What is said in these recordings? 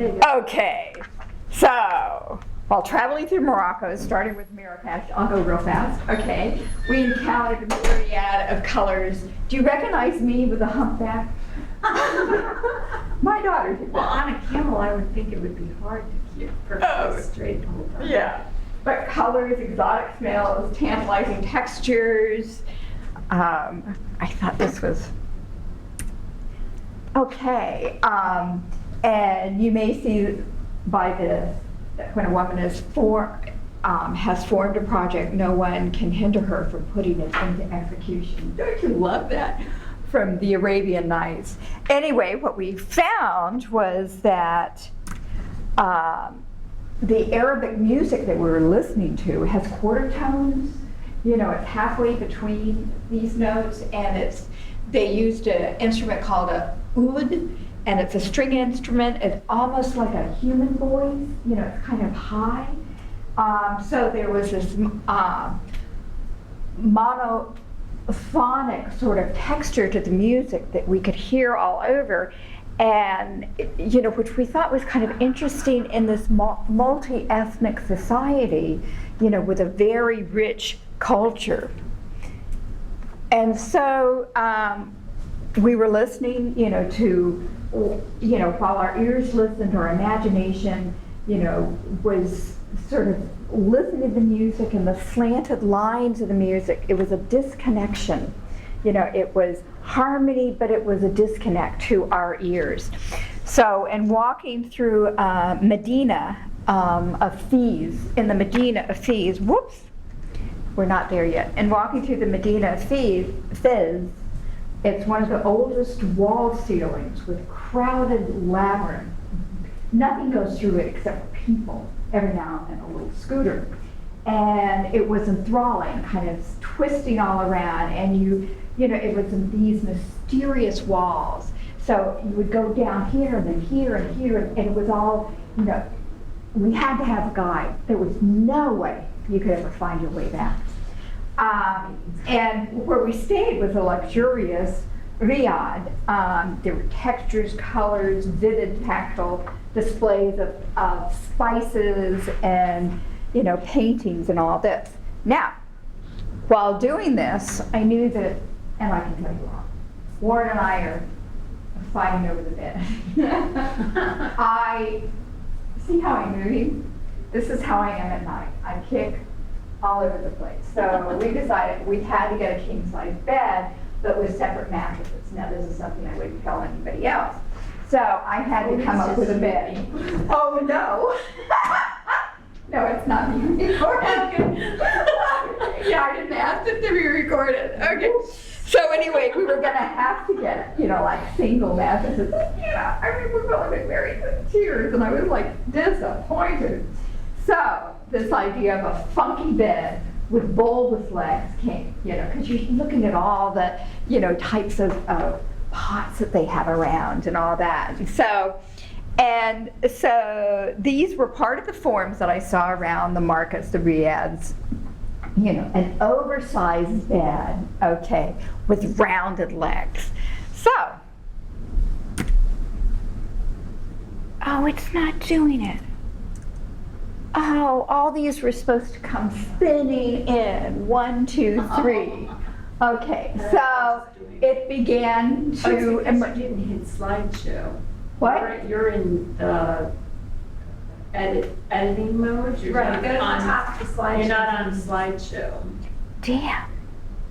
Okay, so while traveling through Morocco, starting with Marrakesh, I'll go real fast, okay, we encountered a myriad of colors. Do you recognize me with a humpback? My daughter did Well, that. on a camel, I would think it would be hard to keep perfectly straight the whole time. Yeah, but colors, exotic smells, tantalizing textures. I thought this was okay. And you may see by this that when a woman has formed a project, no one can hinder her from putting it into execution. Don't you love that? From the Arabian Nights. Anyway, what we found was that the Arabic music that we were listening to has quarter tones. You know, it's halfway between these notes, and they used an instrument called a oud, and it's a string instrument. It's almost like a human voice. You know, it's kind of high. So there was this monophonic sort of texture to the music that we could hear all over, and you know, which we thought was kind of interesting in this multi-ethnic society, you know, with a very rich culture. And so we were listening, you know, to, you know, while our ears listened, our imagination, you know, was sort of listening to the music and the slanted lines of the music. It was a disconnection. You know, it was harmony, but it was a disconnect to our ears. So, and walking through Medina of Fez, in the Medina of Fez, whoops, we're not there yet. And walking through the Medina of Fez, it's one of the oldest wall ceilings with crowded labyrinth. Nothing goes through it except people, every now and then a little scooter. And it was enthralling, kind of twisting all around, and you know, it was in these mysterious walls. So you would go down here and then here and here, and it was all, you know, we had to have a guide. There was no way you could ever find your way back. And where we stayed was a luxurious riad. There were textures, colors, vivid tactile displays of spices and, you know, paintings and all this. Now, while doing this, I knew that, and I can tell you all, Warren and I are fighting over the bed. I see how I'm moving. This is how I am at night. I kick all over the place. So we decided we had to get a king size bed, but with separate mattresses. Now this is something I wouldn't tell anybody else. So I had to come up with a bed. Oh no! No, it's not being recorded. Yeah, I didn't ask it to be recorded. Okay. So anyway, we were gonna have to get, you know, like single mattresses. Yeah, I mean, we've only been married for 2 years, and I was like disappointed. So this idea of a funky bed with bulbous legs came, you know, because you're looking at all the, you know, types of pots that they have around and all that. And so these were part of the forms that I saw around the markets, the riads. You know, an oversized bed, okay, with rounded legs. So, oh, it's not doing it. Oh, all these were supposed to come spinning in. 1, 2, 3. Okay, so it began to. You didn't hit slideshow. What? You're in the editing mode. You're Right, not go to the on, top of the slideshow. You're not on slideshow. Damn.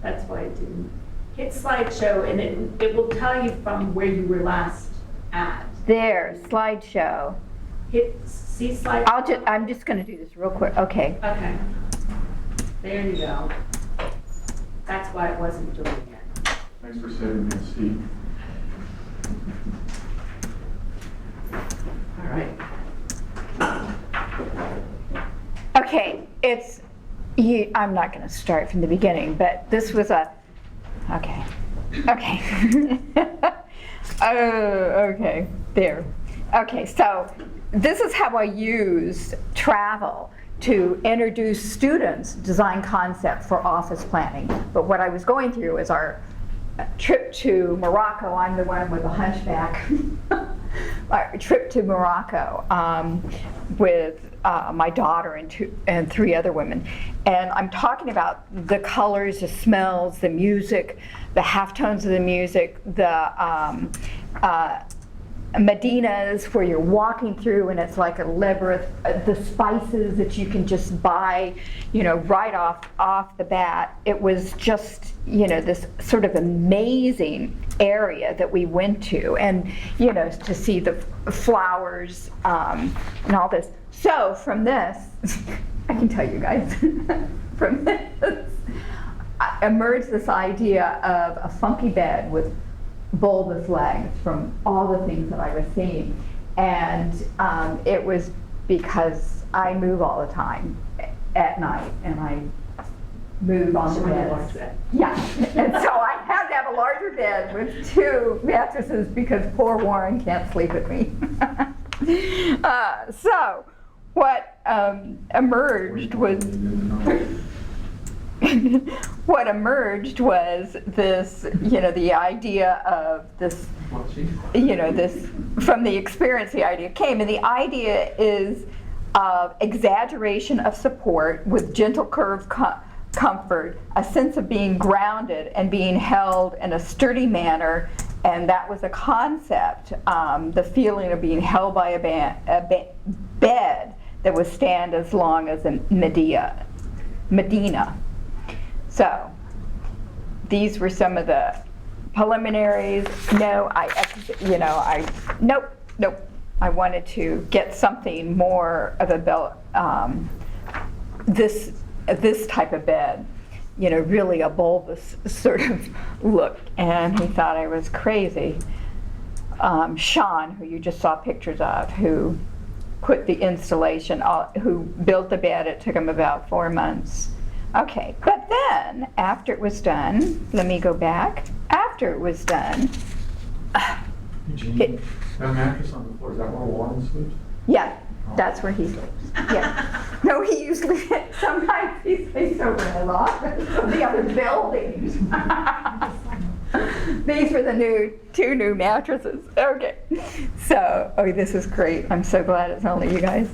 That's why it didn't. Hit slideshow, and it will tell you from where you were last at. There, slideshow. See slideshow. I'm just going to do this real quick. Okay. Okay. There you go. That's why it wasn't doing it. Thanks for saving me a seat. All right. Okay, I'm not going to start from the beginning, but this was okay. Oh, okay, there. Okay, so this is how I use travel to introduce students design concept for office planning. But what I was going through is our trip to Morocco. I'm the one with the hunchback. my trip to Morocco with my daughter and 3 other women. And I'm talking about the colors, the smells, the music, the halftones of the music, the Medinas where you're walking through and it's like a labyrinth, the spices that you can just buy, right off the bat. It was just, this sort of amazing area that we went to, and to see the flowers and all this. So from this, I can tell you guys, from this emerged this idea of a funky bed with bulbous legs from all the things that I was seeing. And it was because I move all the time at night, and I move on the bed. Yeah, and so I had to have a larger bed with 2 mattresses because poor Warren can't sleep with me. So what emerged was this, the idea of this, this, from the experience the idea came, and the idea is of exaggeration of support with gentle curve comfort, a sense of being grounded and being held in a sturdy manner, and that was a concept, the feeling of being held by a bed that would stand as long as a Medina. So these were some of the preliminaries. Nope. I wanted to get something more of a this type of bed, really a bulbous sort of look. And he thought I was crazy. Sean, who you just saw pictures of, who put the installation, who built the bed, it took him about 4 months. Okay, but then, after it was done, let me go back. After it was done, Eugene, that mattress on the floor, is that where Warren sleeps? yeah, that's where he sleeps. Yeah. No, he usually, sometimes he sleeps over in the loft of the other buildings. These were the 2 new mattresses. Okay. So, this is great. I'm so glad it's only you guys.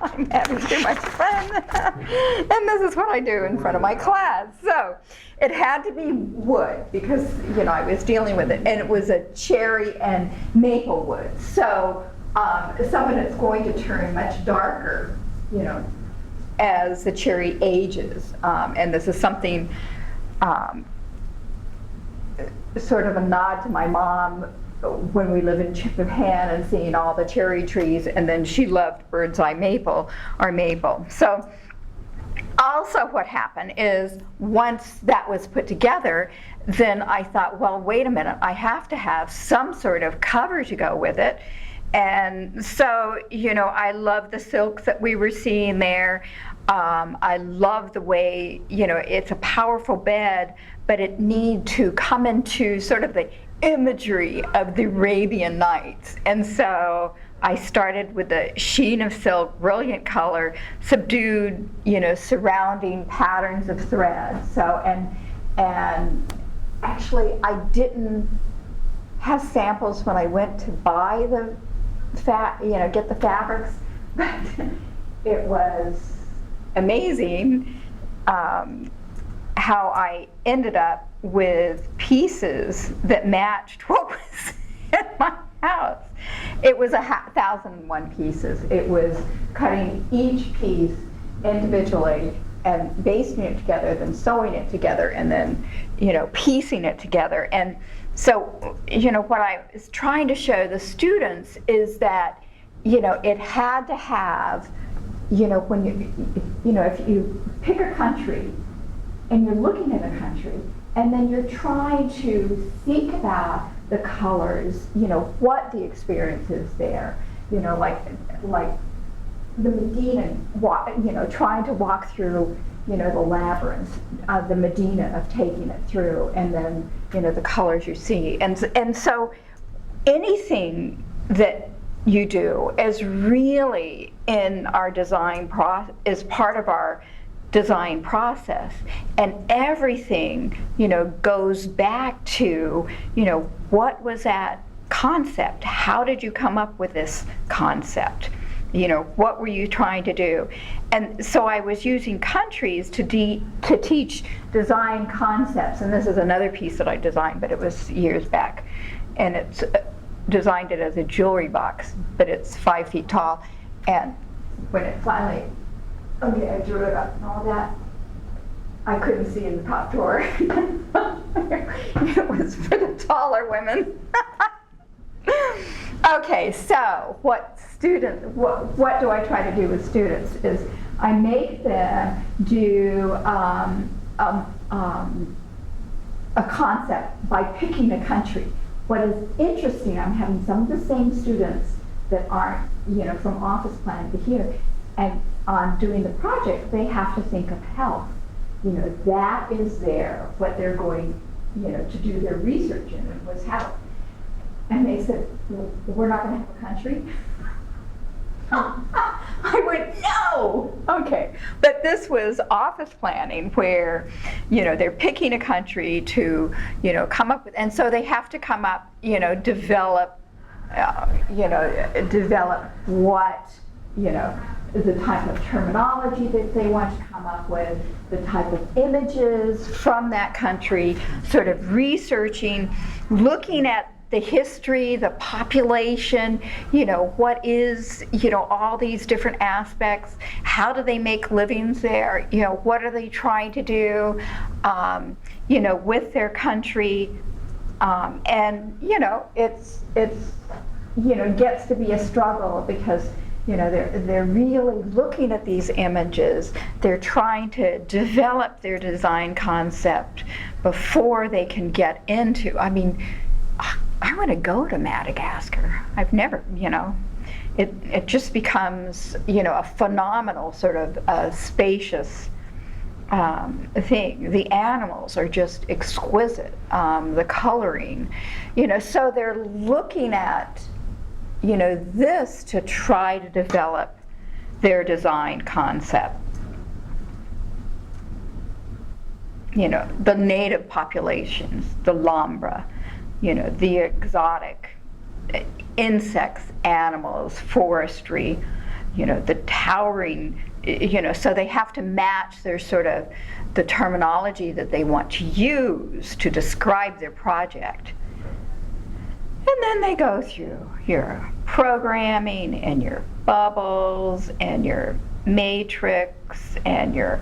I'm having too much fun. And this is what I do in front of my class. So it had to be wood because, I was dealing with it. And it was a cherry and maple wood. So some of it's going to turn much darker, as the cherry ages. And this is something, sort of a nod to my mom when we lived in Chippenham and seeing all the cherry trees, and then she loved bird's eye maple or maple. So also what happened is once that was put together, then I thought, well, wait a minute, I have to have some sort of cover to go with it. And so, I love the silks that we were seeing there. I love the way, it's a powerful bed, but it need to come into sort of the imagery of the Arabian Nights. And so I started with the sheen of silk, brilliant color, subdued, surrounding patterns of thread. So, and actually I didn't have samples when I went to buy the get the fabrics, but it was amazing how I ended up with pieces that matched what was in my house. It was 1,001 pieces. It was cutting each piece individually and basting it together, then sewing it together, and then, piecing it together. And so, what I was trying to show the students is that, it had to have, when if you pick a country and you're looking at a country, and then you're trying to think about the colors, what the experience is there, like the Medina, trying to walk through, the labyrinth of the Medina of taking it through, and then, the colors you see. And so anything that you do is really in our design process, is part of our design process, and everything, goes back to, what was that concept? How did you come up with this concept? What were you trying to do? And so I was using countries to teach design concepts, and this is another piece that I designed, but it was years back, and it's designed it as a jewelry box, but it's 5 feet tall, and when it finally, okay, I drew it up and all that, I couldn't see in the top drawer. It was for the taller women. Okay, so what do I try to do with students is I make them do a concept by picking a country. What is interesting, I'm having some of the same students that aren't, from office planning to here, and on doing the project, they have to think of health. That is what they're going, to do their research in, was health. And they said, well, we're not going to have a country? I went, no! Okay. But this was office planning where, they're picking a country to, come up with, and so they have to come up, develop what, the type of terminology that they want to come up with, the type of images from that country, sort of researching, looking at the history, the population, what is, all these different aspects. How do they make livings there? What are they trying to do, with their country? And, it's gets to be a struggle because, they're really looking at these images. They're trying to develop their design concept before they can get into, I want to go to Madagascar. I've never, it just becomes, a phenomenal sort of spacious thing. The animals are just exquisite, the coloring, so they're looking at, this to try to develop their design concept. The native populations, the Lambra, the exotic insects, animals, forestry, the towering, so they have to match their sort of the terminology that they want to use to describe their project. And then they go through your programming and your bubbles and your matrix and your,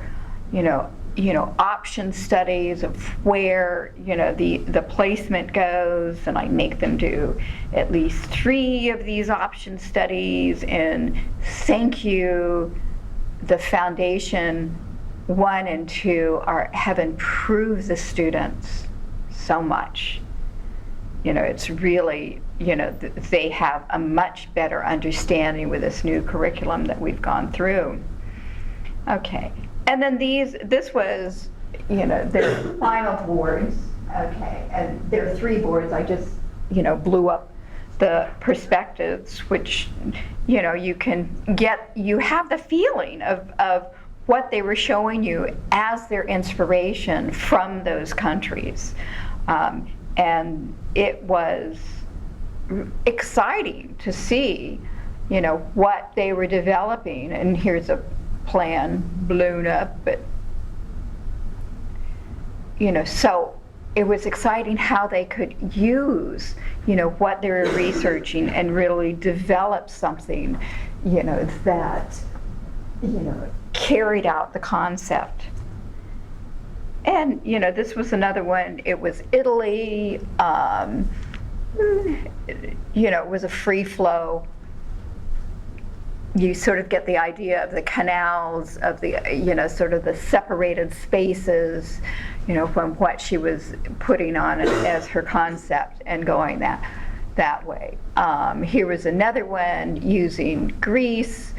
option studies of where, the placement goes, and I make them do at least 3 of these option studies, and thank you, the foundation 1 and 2 have improved the students so much. It's really, they have a much better understanding with this new curriculum that we've gone through. Okay. And then this was, their final boards, okay, and there are 3 boards. I just, blew up the perspectives, which, you have the feeling of what they were showing you as their inspiration from those countries. And it was exciting to see, what they were developing. And here's a plan blown up, but so it was exciting how they could use what they were researching and really develop something that carried out the concept. And this was another one. It was Italy. It was a free flow. You sort of get the idea of the canals, of the, sort of the separated spaces, from what she was putting on as her concept and going that way. Here was another one using Greece,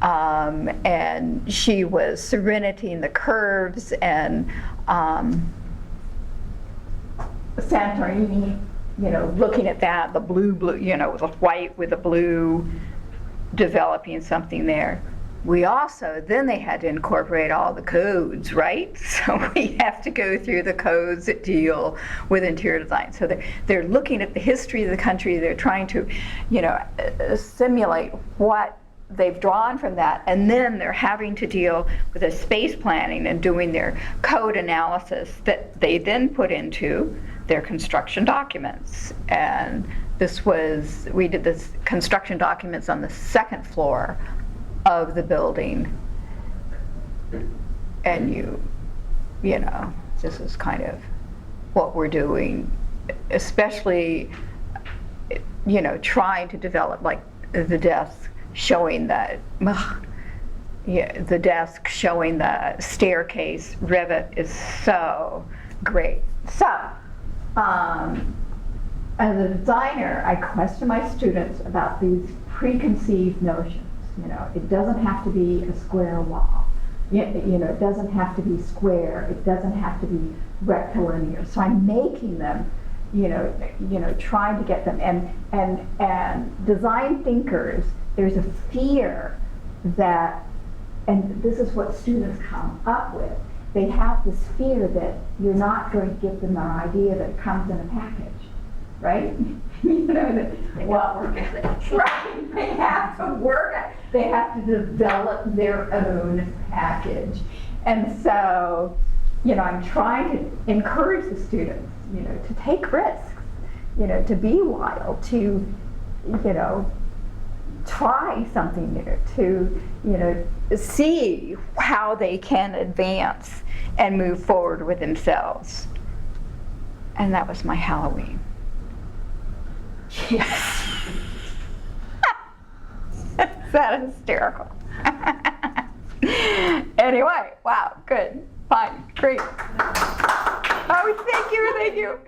and she was serenity the curves, and Santorini, looking at that, the blue, the white with the blue, developing something there. we also, then they had to incorporate all the codes, right? So we have to go through the codes that deal with interior design. So they're looking at the history of the country, they're trying to, simulate what they've drawn from that, and then they're having to deal with the space planning and doing their code analysis that they then put into their construction documents. And we did this construction documents on the second floor of the building. And this is kind of what we're doing, especially, trying to develop like the desk showing the desk showing the staircase. Revit is so great. So, as a designer, I question my students about these preconceived notions. It doesn't have to be a square wall. It doesn't have to be square. It doesn't have to be rectilinear. So I'm making them, trying to get them. And design thinkers, there's a fear that, and this is what students come up with, they have this fear that you're not going to give them an idea that comes in a package, right? Right, they have to work, they have to develop their own package. And so, I'm trying to encourage the students, to take risks, to be wild, to, try something new, to, see how they can advance and move forward with themselves. And that was my Halloween. Yes. Is that hysterical? Anyway, wow, good, fine, great. Oh, thank you.